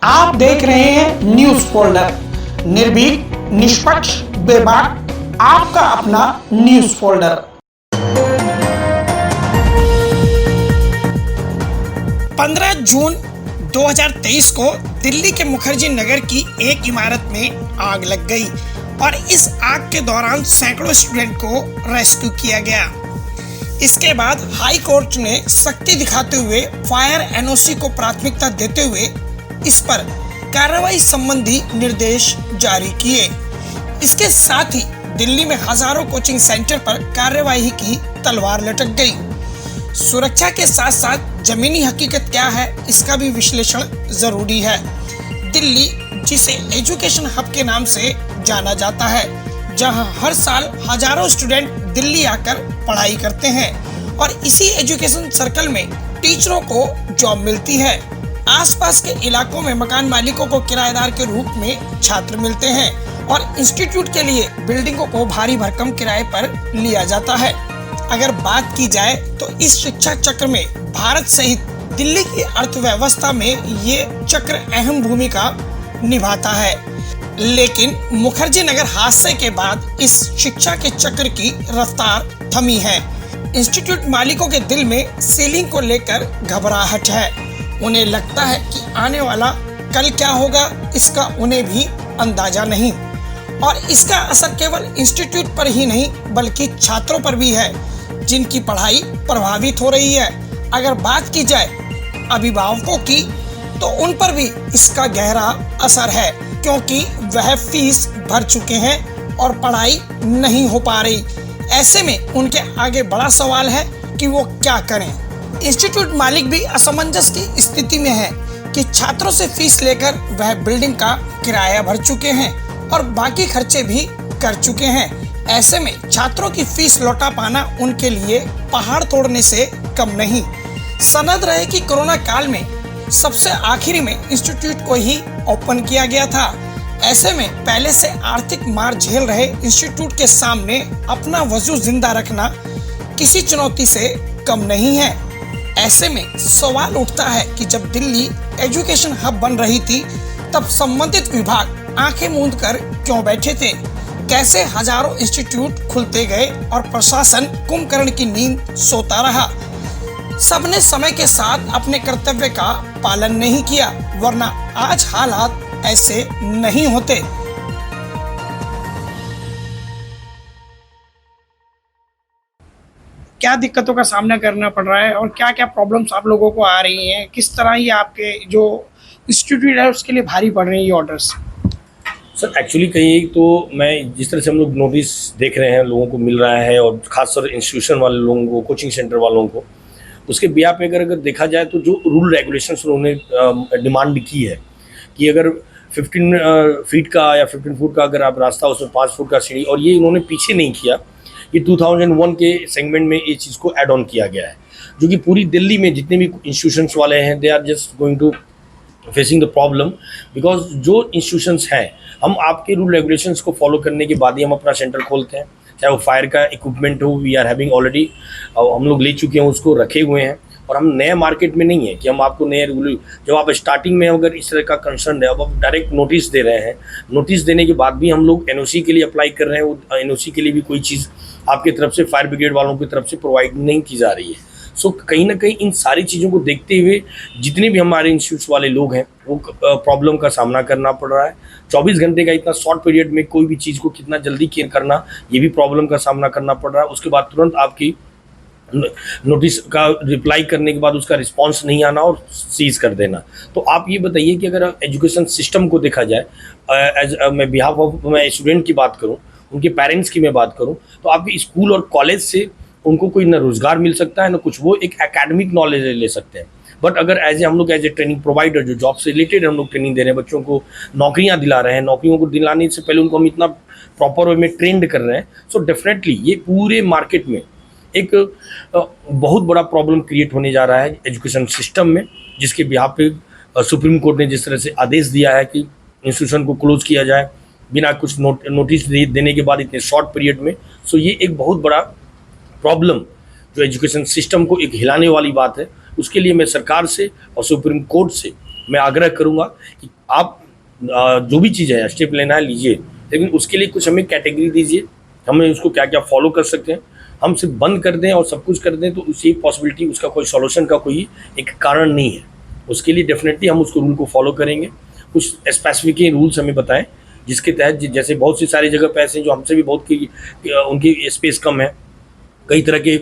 आप देख रहे हैं न्यूज फोल्डर, निर्भीक, निष्पक्ष, बेबाक, आपका अपना न्यूज फोल्डर। 15 जून 2023 को दिल्ली के मुखर्जी नगर की एक इमारत में आग लग गई और इस आग के दौरान सैकड़ों स्टूडेंट को रेस्क्यू किया गया। इसके बाद हाई कोर्ट ने सख्ती दिखाते हुए फायर एनओसी को प्राथमिकता देते हुए इस पर कार्रवाई संबंधी निर्देश जारी किए। इसके साथ ही दिल्ली में हजारों कोचिंग सेंटर पर कार्रवाई की तलवार लटक गई। सुरक्षा के साथ साथ जमीनी हकीकत क्या है, इसका भी विश्लेषण जरूरी है। दिल्ली, जिसे एजुकेशन हब के नाम से जाना जाता है, जहां हर साल हजारों स्टूडेंट दिल्ली आकर पढ़ाई करते हैं और इसी एजुकेशन सर्कल में टीचरों को जॉब मिलती है। आसपास के इलाकों में मकान मालिकों को किराएदार के रूप में छात्र मिलते हैं और इंस्टीट्यूट के लिए बिल्डिंगों को भारी भरकम किराए पर लिया जाता है। अगर बात की जाए तो इस शिक्षा चक्र में भारत सहित दिल्ली की अर्थव्यवस्था में ये चक्र अहम भूमिका निभाता है। लेकिन मुखर्जी नगर हादसे के बाद इस शिक्षा के चक्र की रफ्तार थमी है। इंस्टीट्यूट मालिकों के दिल में सीलिंग को लेकर घबराहट है। उन्हें लगता है कि आने वाला कल क्या होगा, इसका उन्हें भी अंदाजा नहीं और इसका असर केवल इंस्टीट्यूट पर ही नहीं बल्कि छात्रों पर भी है, जिनकी पढ़ाई प्रभावित हो रही है। अगर बात की जाए अभिभावकों की तो उन पर भी इसका गहरा असर है, क्योंकि वह फीस भर चुके हैं और पढ़ाई नहीं हो पा रही। ऐसे में उनके आगे बड़ा सवाल है कि वो क्या करें। इंस्टीट्यूट मालिक भी असमंजस की स्थिति में है कि छात्रों से फीस लेकर वह बिल्डिंग का किराया भर चुके हैं और बाकी खर्चे भी कर चुके हैं। ऐसे में छात्रों की फीस लौटा पाना उनके लिए पहाड़ तोड़ने से कम नहीं। सनद रहे कि कोरोना काल में सबसे आखिरी में इंस्टीट्यूट को ही ओपन किया गया था। ऐसे में पहले से आर्थिक मार झेल रहे इंस्टीट्यूट के सामने अपना वजूद जिंदा रखना किसी चुनौती से कम नहीं है। ऐसे में सवाल उठता है कि जब दिल्ली एजुकेशन हब बन रही थी तब संबंधित विभाग आंखें मूंद कर क्यों बैठे थे? कैसे हजारों इंस्टीट्यूट खुलते गए और प्रशासन कुंभकर्ण की नींद सोता रहा? सबने समय के साथ अपने कर्तव्य का पालन नहीं किया, वरना आज हालात ऐसे नहीं होते। क्या दिक्कतों का सामना करना पड़ रहा है और क्या क्या प्रॉब्लम्स आप लोगों को आ रही हैं? किस तरह ये आपके जो इंस्टीट्यूट है उसके लिए भारी पड़ रहे हैं ये ऑर्डर्स? सर एक्चुअली कहीं तो मैं जिस तरह से हम लोग नोटिस देख रहे हैं लोगों को मिल रहा है और खासकर इंस्टीट्यूशन वाले लोगों को, कोचिंग सेंटर वालों को, उसके बिया पे अगर देखा जाए तो जो रूल रेगुलेशंस उन्होंने डिमांड की है कि अगर 15 फीट का या 15 फुट का अगर आप रास्ता उसमें 5 फुट का सीढ़ी, और ये उन्होंने पीछे नहीं किया, ये 2001 के सेगमेंट में ये चीज़ को ऐड ऑन किया गया है, जो कि पूरी दिल्ली में जितने भी इंस्टीट्यूशंस वाले हैं they are just going to facing the problem. Because जो इंस्टीट्यूशंस हैं, हम आपके रूल रेगुलेशंस को फॉलो करने के बाद ही हम अपना सेंटर खोलते हैं। चाहे वो फायर का इक्विपमेंट हो, वी आर हैविंग ऑलरेडी, हम लोग ले चुके हैं, उसको रखे हुए हैं और हम नए मार्केट में नहीं है कि हम आपको नए रूल, जब आप स्टार्टिंग में अगर इस तरह का कंसर्न है, अब आप डायरेक्ट नोटिस दे रहे हैं, नोटिस देने के बाद भी हम लोग एनओसी के लिए अप्लाई कर रहे हैं, वो एनओसी के लिए भी कोई चीज़ आपकी तरफ से फायर ब्रिगेड वालों की तरफ से प्रोवाइड नहीं की जा रही है। सो कहीं ना कहीं इन सारी चीज़ों को देखते हुए जितने भी हमारे इंस्टीट्यूट्स वाले लोग हैं वो प्रॉब्लम का सामना करना पड़ रहा है। 24 घंटे का इतना शॉर्ट पीरियड में कोई भी चीज़ को कितना जल्दी केयर करना, ये भी प्रॉब्लम का सामना करना पड़ रहा है। उसके बाद तुरंत आपकी नोटिस का रिप्लाई करने के बाद उसका रिस्पांस नहीं आना और सीज कर देना। तो आप ये बताइए कि अगर एजुकेशन सिस्टम को देखा जाए, एज मैं बिहाफ ऑफ मैं स्टूडेंट की बात करूं, उनके पेरेंट्स की मैं बात करूं, तो आपके स्कूल और कॉलेज से उनको कोई ना रोजगार मिल सकता है ना कुछ, वो एक एकेडमिक नॉलेज ले सकते हैं। बट अगर हम लोग एज ए ट्रेनिंग प्रोवाइडर जो जॉब से रिलेटेड हम लोग ट्रेनिंग दे रहे हैं, बच्चों को नौकरियां दिला रहे हैं, नौकरियों को दिलाने से पहले उनको हम इतना प्रॉपर वे में ट्रेंड कर रहे हैं, सो डेफिनेटली ये पूरे मार्केट में एक बहुत बड़ा प्रॉब्लम क्रिएट होने जा रहा है एजुकेशन सिस्टम में, जिसके बिहाफ पे सुप्रीम कोर्ट ने जिस तरह से आदेश दिया है कि इंस्टीट्यूशन को क्लोज किया जाए बिना कुछ नोटिस देने के बाद इतने शॉर्ट पीरियड में। सो ये एक बहुत बड़ा प्रॉब्लम जो एजुकेशन सिस्टम को एक हिलाने वाली बात है, उसके लिए मैं सरकार से और सुप्रीम कोर्ट से मैं आग्रह करूँगा कि आप जो भी चीज़ है स्टेप लेना है लीजिए, लेकिन उसके लिए कुछ हमें कैटेगरी दीजिए, हमें उसको क्या क्या फॉलो कर सकते हैं। हम सिर्फ बंद कर दें और सब कुछ कर दें तो उसकी पॉसिबिलिटी, उसका कोई सॉल्यूशन का कोई एक कारण नहीं है। उसके लिए डेफिनेटली हम उसको रूल को फॉलो करेंगे। कुछ स्पेसिफिक रूल्स हमें बताएं जिसके तहत, जैसे बहुत सी सारी जगह पे ऐसे हैं जो हमसे भी बहुत की उनकी स्पेस कम है, कई तरह के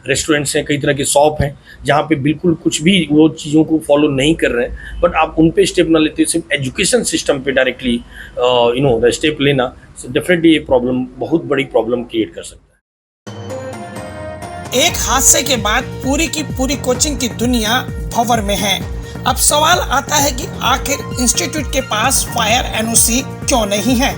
रेस्टोरेंट्स हैं, कई तरह के शॉप हैं जहाँ पे बिल्कुल कुछ भी वो चीज़ों को फॉलो नहीं कर रहे हैं, बट आप उन पे स्टेप ना लेते सिर्फ एजुकेशन सिस्टम पे डायरेक्टली स्टेप लेना डेफिनेटली ये प्रॉब्लम, बहुत बड़ी प्रॉब्लम क्रिएट कर सकता है। एक हादसे के बाद पूरी की पूरी कोचिंग की दुनिया भंवर में है। अब सवाल आता है कि आखिर इंस्टीट्यूट के पास फायर एनओसी क्यों नहीं है?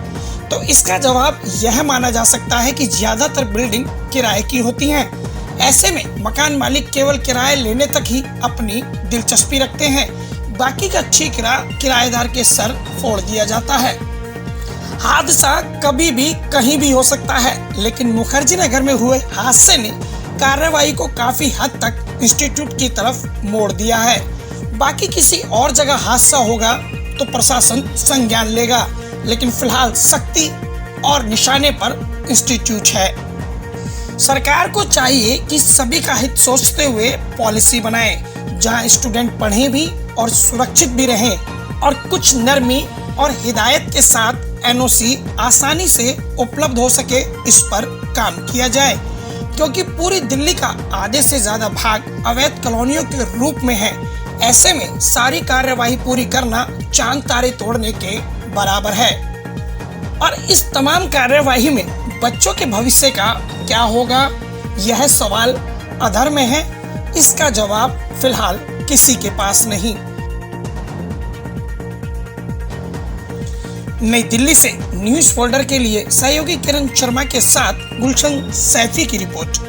तो इसका जवाब यह माना जा सकता है कि ज्यादातर बिल्डिंग किराए की होती हैं। ऐसे में मकान मालिक केवल किराए लेने तक ही अपनी दिलचस्पी रखते हैं, बाकी का ठेकेदार किराएदार के सर फोड़ दिया जाता है। हादसा कभी भी कहीं भी हो सकता है, लेकिन मुखर्जी नगर में हुए हादसे ने कार्रवाई को काफी हद तक इंस्टीट्यूट की तरफ मोड़ दिया है। बाकी किसी और जगह हादसा होगा तो प्रशासन संज्ञान लेगा, लेकिन फिलहाल सख्ती और निशाने पर इंस्टीट्यूट है। सरकार को चाहिए कि सभी का हित सोचते हुए पॉलिसी बनाए, जहां स्टूडेंट पढ़ें भी और सुरक्षित भी रहें, और कुछ नरमी और हिदायत के साथ एनओसी आसानी से उपलब्ध हो सके, इस पर काम किया जाए, क्योंकि पूरी दिल्ली का आधे से ज्यादा भाग अवैध कॉलोनियों के रूप में है। ऐसे में सारी कार्यवाही पूरी करना चांद तारे तोड़ने के बराबर है। और इस तमाम कार्यवाही में बच्चों के भविष्य का क्या होगा, यह सवाल अधर में है। इसका जवाब फिलहाल किसी के पास नहीं। नई दिल्ली से न्यूज फोल्डर के लिए सहयोगी किरण शर्मा के साथ गुलशन सैफी की रिपोर्ट।